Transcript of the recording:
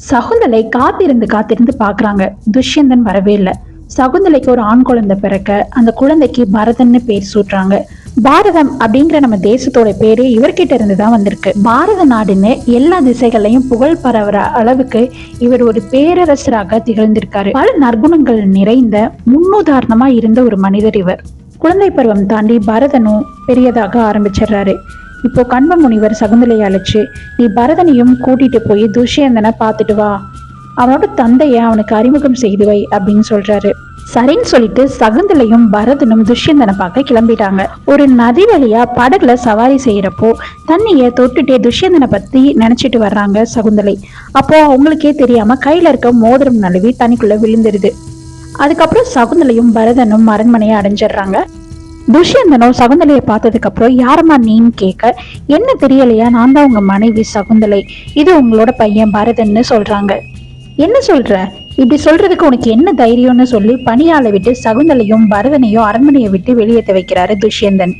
சகுந்தலை காத்திருந்து காத்திருந்து பாக்குறாங்க. துஷ்யந்தன் வரவே இல்லை. சகுந்தலைக்கு ஒரு ஆண் குழந்தை பிறக்க அந்த குழந்தைக்கு பரதன்னு பேர் சூட்டுறாங்க. பாரதம் அப்படிங்கிற நம்ம தேசத்தோட பேரு இவர்கிட்ட இருந்துதான் வந்திருக்கு. பாரத நாடுன்னு எல்லா திசைகளையும் புகழ் பரவுற அளவுக்கு இவர் ஒரு பேரரசராக திகழ்ந்திருக்காரு. பல நற்குணங்கள் நிறைந்த முன்னுதாரணமா இருந்த ஒரு மனிதர் இவர். குழந்தை பருவம் தாண்டி பரதனும் பெரியதாக ஆரம்பிச்சிடுறாரு. இப்போ கண்ப முனிவர் சகுந்தலையை அழைச்சு, நீ பரதனையும் கூட்டிட்டு போய் துஷ்யந்தனை பார்த்துட்டு வா, அவனோட தந்தைய அவனுக்கு அறிமுகம் செய்து வை அப்படின்னு சொல்றாரு. சரின்னு சொல்லிட்டு சகுந்தலையும் பரதனும் துஷ்யந்தனை பார்க்க கிளம்பிட்டாங்க. ஒரு நதி வழியா படகுல சவாரி செய்யறப்போ தண்ணிய தொட்டுட்டே துஷ்யந்தனை பத்தி நினைச்சிட்டு வர்றாங்க சகுந்தலை. அப்போ அவங்களுக்கே தெரியாம கையில இருக்க மோதிரம் நழுவி தண்ணிக்குள்ள விழுந்துருது. அதுக்கப்புறம் சகுந்தலையும் பரதனும் அரண்மனையை அடைஞ்சிடுறாங்க. துஷ்யந்தனோ சகுந்தலையை பார்த்ததுக்கு அப்புறம் யாரம்மா நீன்னு கேட்க, என்ன தெரியலையா, நான் தான் உங்க மனைவி சகுந்தலை, இது உங்களோட பையன் பரதன்னு சொல்றாங்க. என்ன சொல்ற, இப்படி சொல்றதுக்கு உனக்கு என்ன தைரியம்னு சொல்லி பணியாளை விட்டு சகுந்தலையும் பரதனையும் அரண்மனையை விட்டு வெளியேற்ற வைக்கிறாரு துஷ்யந்தன்.